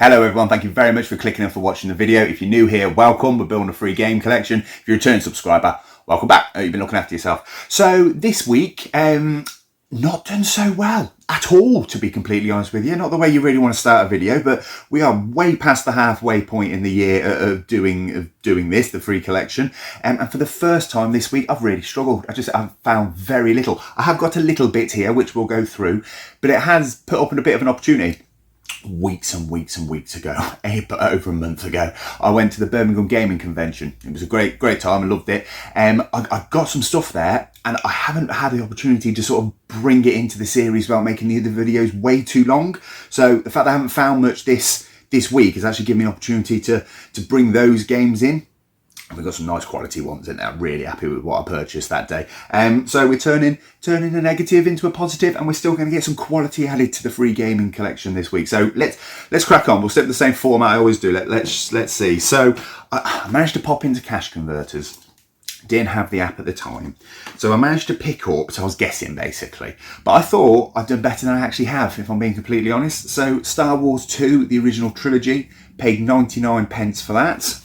Hello everyone, thank you very much for clicking and for watching the video. If you're new here, welcome. We're building a free game collection. If you're a return subscriber, welcome back. You've been looking after yourself. So this week, not done so well at all, to be completely honest with you. Not the way you really want to start a video, but we are way past the halfway point in the year of doing this, the free collection. And for the first time this week, I've really struggled. I've found very little. I have got a little bit here, which we'll go through, but it has put up a bit of an opportunity. Weeks and weeks ago, over a month ago, I went to the Birmingham Gaming Convention. It was a great time. I loved it. I got some stuff there, and I haven't had the opportunity to sort of bring it into the series without making the other videos way too long. So the fact that I haven't found much this week has actually given me an opportunity to bring those games in. We've got some nice quality ones in there. I'm really happy with what I purchased that day. So we're turning a negative into a positive, and we're still going to get some quality added to the free gaming collection this week. So let's crack on. We'll stick with the same format I always do. Let's see. So I managed to pop into Cash Converters. Didn't have the app at the time, so I managed to pick up. So I was guessing basically, but I thought I'd done better than I actually have, if I'm being completely honest. So Star Wars 2, the original trilogy, paid 99p for that.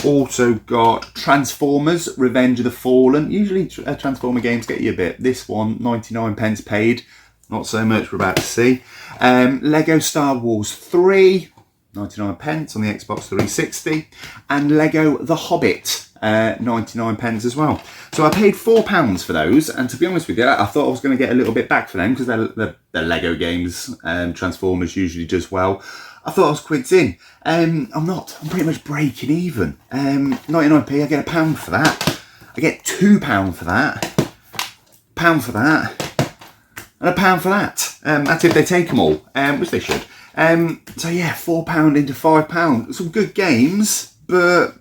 Also got Transformers, Revenge of the Fallen. Usually Transformer games get you a bit. This one, 99p paid. Not so much, we're about to see. Lego Star Wars 3, 99p on the Xbox 360. And Lego The Hobbit, 99p as well. So I paid £4 for those. And to be honest with you, I thought I was going to get a little bit back for them because they're Lego games. Transformers usually does well. I thought I was quids in. I'm not. I'm pretty much breaking even. 99p, I get £1 for that. I get £2 for that. £1 for that. And £1 for that. That's if they take them all, which they should. So yeah, £4 into £5. Some good games, but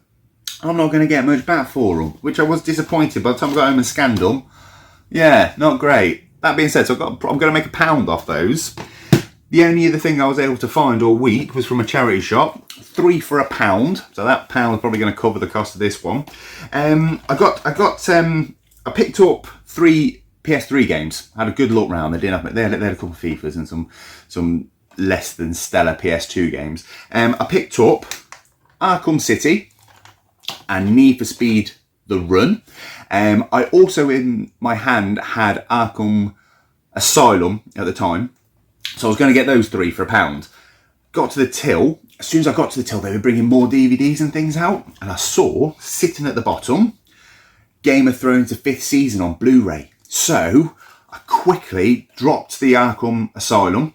I'm not going to get much back for them, which I was disappointed by the time I got home and scanned them. Yeah, not great. That being said, so I'm going to make £1 off those. The only other thing I was able to find all week was from a charity shop, 3 for £1. So that £1 is probably going to cover the cost of this one. I picked up 3 PS3 games. I had a good look round. They had a couple of FIFAs and some less than stellar PS2 games. I picked up Arkham City and Need for Speed The Run. I also in my hand had Arkham Asylum at the time. So I was going to get those 3 for £1. Got to the till. As soon as I got to the till, they were bringing more DVDs and things out. And I saw, sitting at the bottom, Game of Thrones, the 5th season on Blu-ray. So I quickly dropped the Arkham Asylum.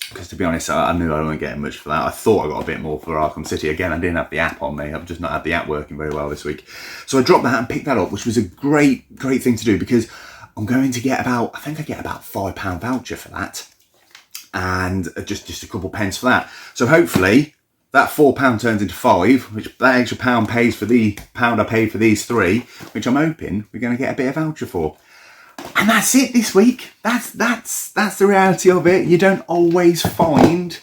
Because to be honest, I knew I wasn't getting much for that. I thought I got a bit more for Arkham City. Again, I didn't have the app on me. I've just not had the app working very well this week. So I dropped that and picked that up, which was a great thing to do. Because I'm going to get I think I get about £5 voucher for that. And just a couple pence for that. So hopefully that £4 turns into 5, which that extra £1 pays for the £1 I paid for these 3, which I'm hoping we're going to get a bit of voucher for. And that's it this week. That's the reality of it. You don't always find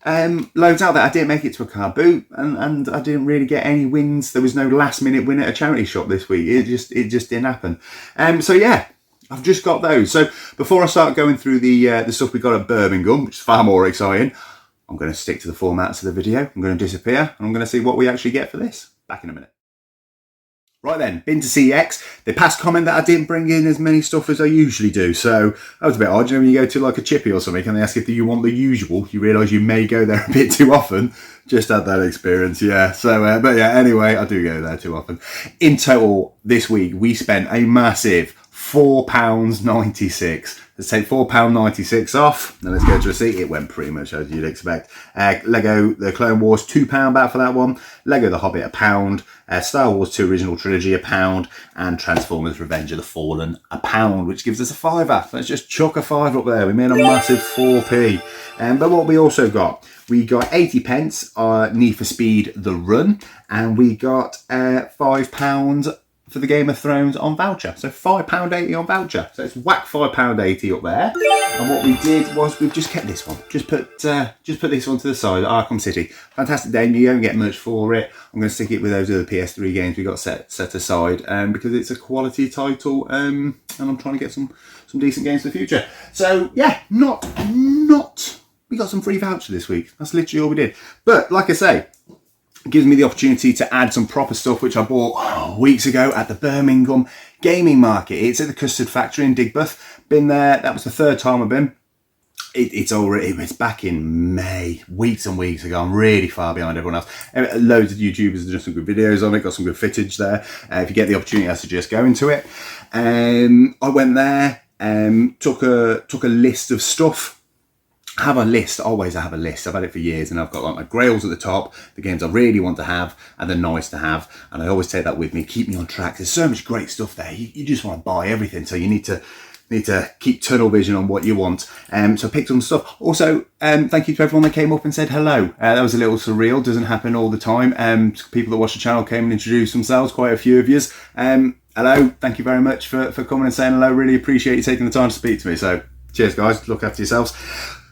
loads out there. I didn't make it to a car boot, and I didn't really get any wins. There was no last minute win at a charity shop this week. It just didn't happen. So yeah. I've just got those. So before I start going through the stuff we got at Birmingham, which is far more exciting, I'm going to stick to the formats of the video. I'm going to disappear, and I'm going to see what we actually get for this. Back in a minute. Right then, been to CX. They passed comment that I didn't bring in as many stuff as I usually do. So that was a bit odd. You know, when you go to like a chippy or something and they ask if you want the usual, you realise you may go there a bit too often. Just had that experience, yeah. So, but yeah, anyway, I do go there too often. In total, this week, we spent a massive £4.96. Let's take £4.96 off. Now let's go to receipt. It went pretty much as you'd expect. Lego The Clone Wars, £2 back for that one. Lego The Hobbit, £1. Star Wars 2 Original Trilogy, £1. And Transformers Revenge of the Fallen, £1, which gives us a £5. Let's just chuck a 5 up there. We made a massive 4p. But what we also got, we got 80p Need for Speed The Run. And we got £5 for the Game of Thrones on voucher. So £5.80 on voucher. So it's whack £5.80 up there. And what we did was we've just kept this one. Just put this one to the side, Arkham City. Fantastic game, you don't get much for it. I'm going to stick it with those other PS3 games we got set aside because it's a quality title and I'm trying to get some decent games for the future. So yeah, not we got some free voucher this week. That's literally all we did. But like I say, it gives me the opportunity to add some proper stuff which I bought weeks ago at the Birmingham Gaming Market. It's at the Custard Factory in Digbeth. Been there, that was the third time I've been. It was back in May, weeks and weeks ago. I'm really far behind everyone else. Loads of YouTubers have done some good videos on it, got some good footage there. If you get the opportunity, I suggest going to it. I went there, took a list of stuff. Have a list, always I have a list. I've had it for years, and I've got like my grails at the top, the games I really want to have and they're nice to have, and I always take that with me, keep me on track. There's so much great stuff there. You just want to buy everything, so you need to keep tunnel vision on what you want. So I picked some stuff. Also, thank you to everyone that came up and said hello. That was a little surreal. Doesn't happen all the time. People that watch the channel came and introduced themselves, quite a few of yous. Hello, thank you very much for coming and saying hello. Really appreciate you taking the time to speak to me. So cheers guys, look after yourselves.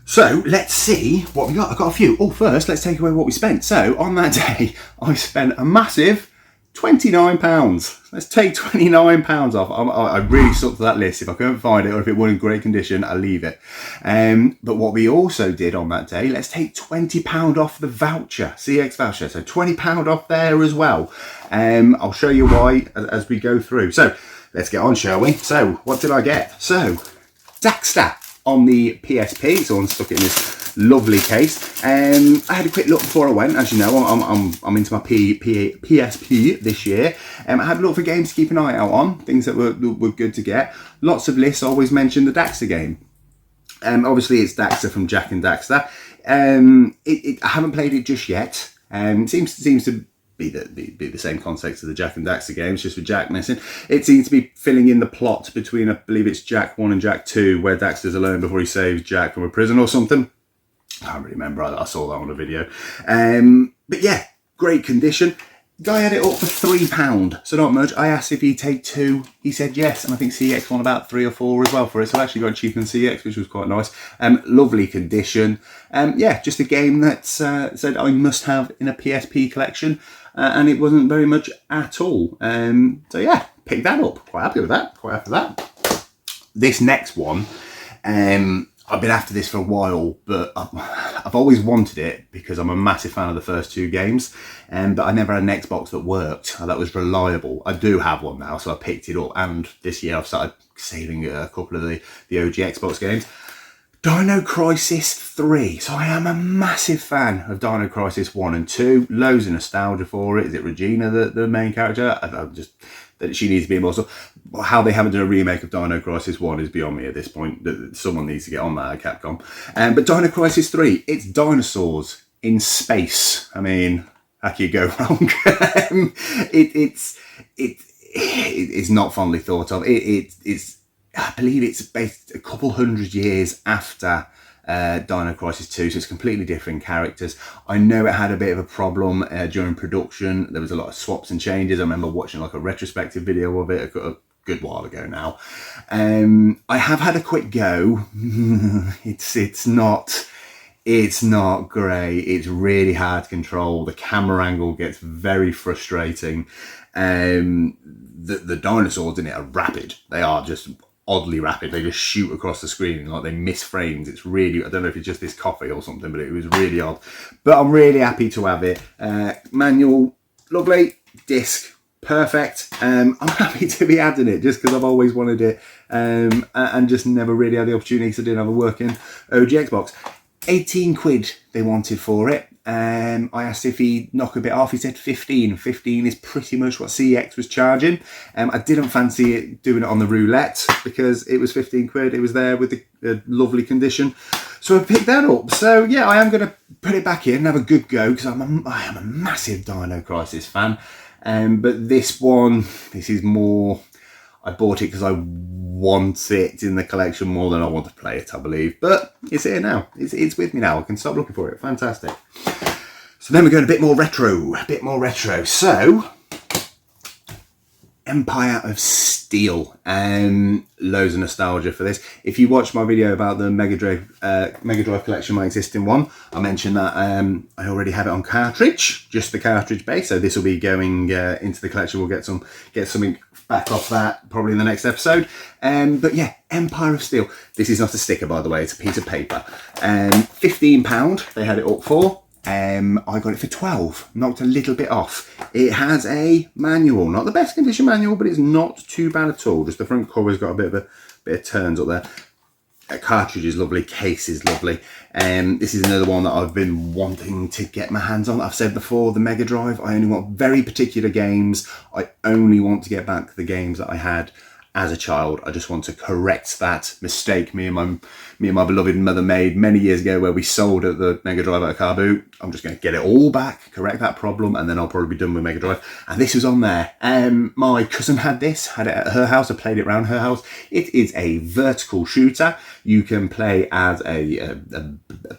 So let's see what we got. I've got a few. Oh, first, let's take away what we spent. So on that day, I spent a massive £29. Let's take £29 off. I really stuck to that list. If I couldn't find it or if it wasn't in great condition, I'll leave it. But what we also did on that day, let's take £20 off the voucher, CX voucher. So £20 off there as well. I'll show you why as we go through. So let's get on, shall we? So what did I get? So Daxter on the PSP. So I'm stuck it in this lovely case. I had a quick look before I went. As you know, I'm into my PSP this year. I had a look for games to keep an eye out on, things that were good to get. Lots of lists always mention the Daxter game. Obviously it's Daxter from Jak and Daxter. I haven't played it just yet. It seems to be the same context of the Jak and Daxter games, just with Jak missing. It seems to be filling in the plot between, I believe it's Jak 1 and Jak 2, where Daxter's alone before he saves Jak from a prison or something. I can't really remember, I saw that on a video. But yeah, great condition. Guy had it up for £3, so not much. I asked if he'd take 2, he said yes, and I think CX won about 3 or 4 as well for it, so I actually got it cheaper than CX, which was quite nice. Lovely condition. Yeah, just a game that said I must have in a PSP collection, and it wasn't very much at all. So yeah, picked that up. Quite happy with that, quite happy with that. This next one, I've been after this for a while, but I've always wanted it because I'm a massive fan of the first 2 games, but I never had an Xbox that worked, that was reliable. I do have one now, so I picked it up, and this year I've started saving a couple of the OG Xbox games. Dino Crisis 3. So I am a massive fan of Dino Crisis 1 and 2. Loads of nostalgia for it. Is it Regina, the main character? I'm just... that she needs to be more. So how they haven't done a remake of Dino Crisis 1 is beyond me at this point. Someone needs to get on that at Capcom. But Dino Crisis 3, it's dinosaurs in space. I mean, how can you go wrong? It's not fondly thought of. It's I believe it's based a couple hundred years after Dino Crisis 2, so it's completely different characters. I know it had a bit of a problem during production. There was a lot of swaps and changes. I remember watching like a retrospective video of it a good while ago now. I have had a quick go. It's not great. It's really hard to control. The camera angle gets very frustrating. The dinosaurs in it are rapid. They are just oddly rapid. They just shoot across the screen like they miss frames. It's really, I don't know if it's just this coffee or something, but it was really odd. But I'm really happy to have it. Manual, lovely. Disc, perfect. I'm happy to be adding it just because I've always wanted it, and just never really had the opportunity because I didn't have a working OG Xbox. 18 quid they wanted for it. I asked if he'd knock a bit off. He said 15. 15 is pretty much what CX was charging. I didn't fancy it doing it on the roulette because it was 15 quid. It was there with the lovely condition. So I picked that up. So yeah, I am going to put it back in and have a good go because I am a massive Dino Crisis fan. But this is more... I bought it because I want it in the collection more than I want to play it, I believe. But it's here now. It's with me now. I can stop looking for it. Fantastic. So then we're going a bit more retro. So, Empire of Steel. Loads of nostalgia for this. If you watched my video about the Mega Drive collection, my existing one, I mentioned that I already have it on cartridge, just the cartridge base. So this will be going into the collection. We'll get something back off that probably in the next episode. But yeah, Empire of Steel. This is not a sticker, by the way. It's a piece of paper. £15 they had it up for. I got it for 12, knocked a little bit off. It has a manual, not the best condition manual, but it's not too bad at all. Just the front cover's got a bit of turns up there. Cartridge is lovely, case is lovely. This is another one that I've been wanting to get my hands on. I've said before, the Mega Drive, I only want very particular games. I only want to get back the games that I had as a child. I just want to correct that mistake me and my beloved mother made many years ago, where we sold at the Mega Drive at a car boot. I'm just going to get it all back, correct that problem, and then I'll probably be done with Mega Drive. And this was on there. My cousin had it at her house. I played it around her house. It is a vertical shooter. You can play as a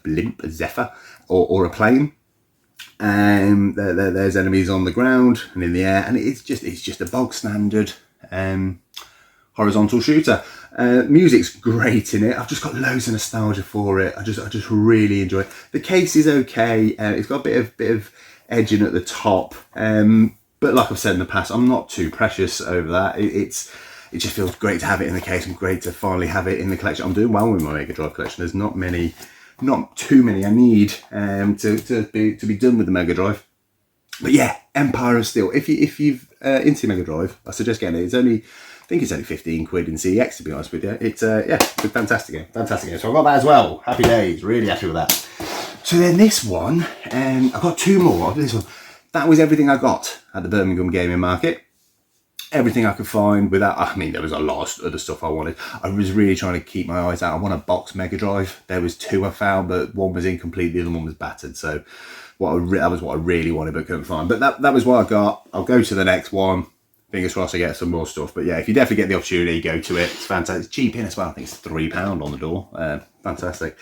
blimp, a Zephyr, or a plane. There's enemies on the ground and in the air, and it's just a bog standard horizontal shooter. Music's great in it. I've just got loads of nostalgia for it. I just really enjoy it. The case is okay. It's got a bit of edging at the top, but like I've said in the past, I'm not too precious over that. It just feels great to have it in the case, and great to finally have it in the collection. I'm doing well with my Mega Drive collection. There's not too many I need to be done with the Mega Drive. But yeah, Empire of Steel. If you've into Mega Drive, I suggest getting it. I think it's only 15 quid in CEX, to be honest with you. It's yeah, it's a fantastic game. So I got that as well. Happy days, really happy with that. So then this one, I've got two more of this one. That was everything I got at the Birmingham Gaming Market. Everything I could find without, I mean, there was a lot of other stuff I wanted. I was really trying to keep my eyes out. I want a box Mega Drive. There was two I found, but one was incomplete, the other one was battered. So that was what I really wanted, but couldn't find. But that was what I got. I'll go to the next one. Fingers crossed I get some more stuff. But yeah, if you definitely get the opportunity, go to it. It's fantastic. It's cheap in as well. I think it's £3 on the door. Fantastic.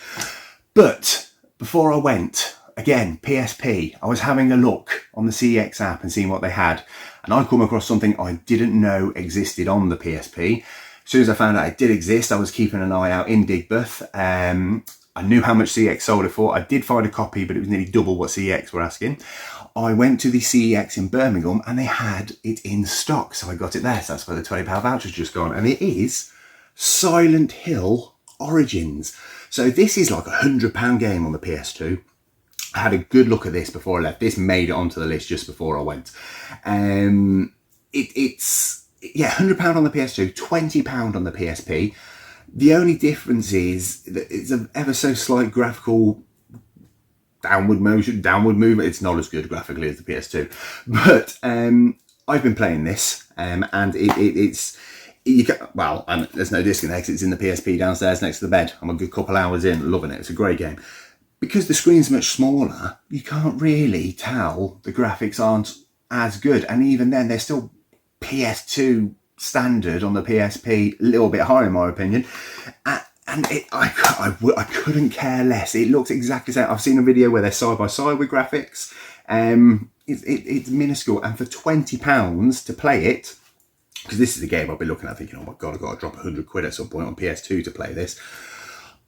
But before I went, again, PSP, I was having a look on the CEX app and seeing what they had. And I come across something I didn't know existed on the PSP. As soon as I found out it did exist, I was keeping an eye out in Digbeth. I knew how much CEX sold it for. I did find a copy, but it was nearly double what CEX were asking. I went to the CEX in Birmingham and they had it in stock. So I got it there. So that's where the £20 voucher's just gone. And it is Silent Hill Origins. So this is like a £100 game on the PS2. I had a good look at this before I left. This made it onto the list just before I went. It's £100 on the PS2, £20 on the PSP. The only difference is that it's an ever so slight graphical downward movement. It's not as good graphically as the PS2, but I've been playing this, and there's no disconnect. It's in the PSP downstairs next to the bed. I'm a good couple hours in, loving it. It's a great game. Because the screen's much smaller, you can't really tell the graphics aren't as good, and even then they're still PS2 standard on the PSP, a little bit higher in my opinion. And I couldn't care less. It looks exactly the same. I've seen a video where they're side by side with graphics. It's minuscule, and for £20 to play it, because this is a game I've been looking at thinking, oh my god, I've got to drop 100 quid at some point on PS2 to play this.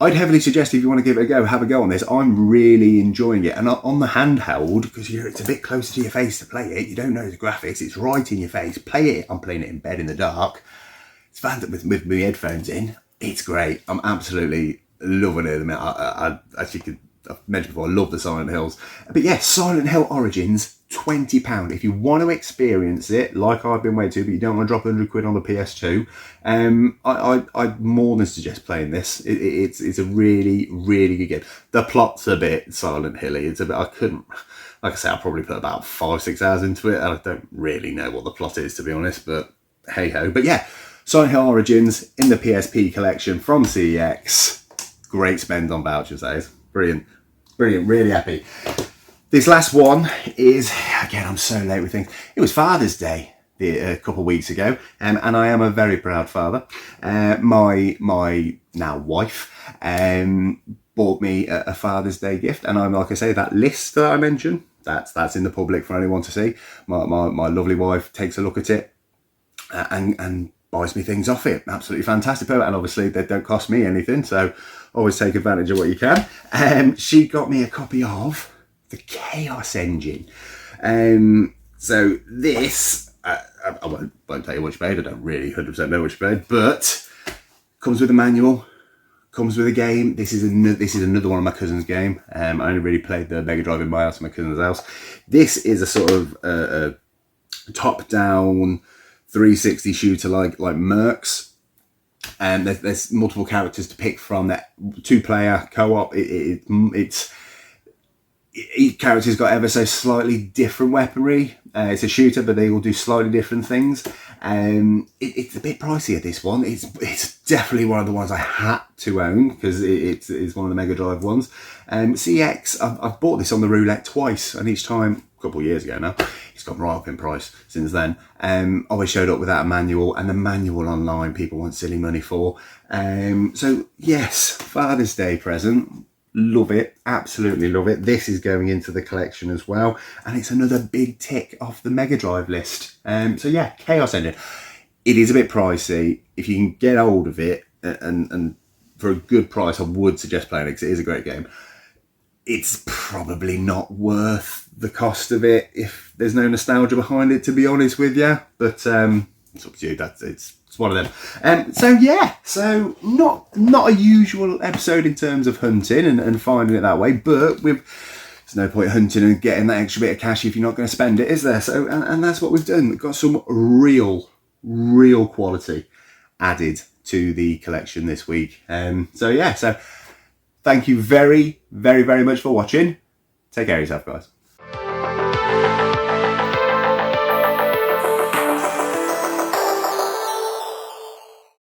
I'd heavily suggest if you want to give it a go, have a go on this. I'm really enjoying it. And on the handheld, because it's a bit closer to your face to play it, you don't know the graphics, it's right in your face. Play it. I'm playing it in bed in the dark. It's fantastic with my headphones in. It's great. I'm absolutely loving it. I've mentioned before, I love the Silent Hills. But yeah, Silent Hill Origins, £20. If you want to experience it, like I've been waiting to, but you don't want to drop 100 quid on the PS2, I'd more than suggest playing this. It's a really, really good game. The plot's a bit Silent Hilly. It's a bit, like I say, I'll probably put about 5-6 hours into it. I don't really know what the plot is, to be honest, but hey ho. But yeah, Silent Hill Origins in the PSP collection from CEX. Great spend on vouchers, that is. Brilliant, really happy. This last one is, again, I'm so late with things. It was Father's Day a couple of weeks ago, and I am a very proud father. My now wife bought me a Father's Day gift, and I'm, like I say, that list that I mentioned, that's in the public for anyone to see. My lovely wife takes a look at it. and buys me things off it. Absolutely fantastic. And obviously they don't cost me anything, so always take advantage of what you can. She got me a copy of the Chaos Engine. So this, I won't tell you what she paid. I don't really 100% know what she paid, but comes with a manual, comes with a game. This is another one of my cousin's game. I only really played the Mega Drive in my house, my cousin's house. This is a sort of a top-down 360 shooter like Mercs. And there's multiple characters to pick from. That 2-player co-op. Each character's got ever so slightly different weaponry. It's a shooter, but they all do slightly different things. It's a bit pricey at this one. It's definitely one of the ones I had to own because it's one of the Mega Drive ones. CX, I've bought this on the roulette twice, and each time, a couple of years ago now, it's gone right up in price since then. Always showed up without a manual, and the manual online people want silly money for. So yes, Father's Day present. Love it, absolutely love it. This is going into the collection as well, and it's another big tick off the Mega Drive list. So yeah, Chaos Engine. It is a bit pricey. If you can get hold of it and for a good price, I would suggest playing it because it is a great game. It's probably not worth the cost of it if there's no nostalgia behind it, to be honest with you. But it's up to you. It's one of them. So yeah, so not a usual episode in terms of hunting and finding it that way, but there's no point hunting and getting that extra bit of cash if you're not going to spend it, is there? So and that's what we've done. We've got some real quality added to the collection this week. So yeah, so thank you very much for watching. Take care of yourself, guys.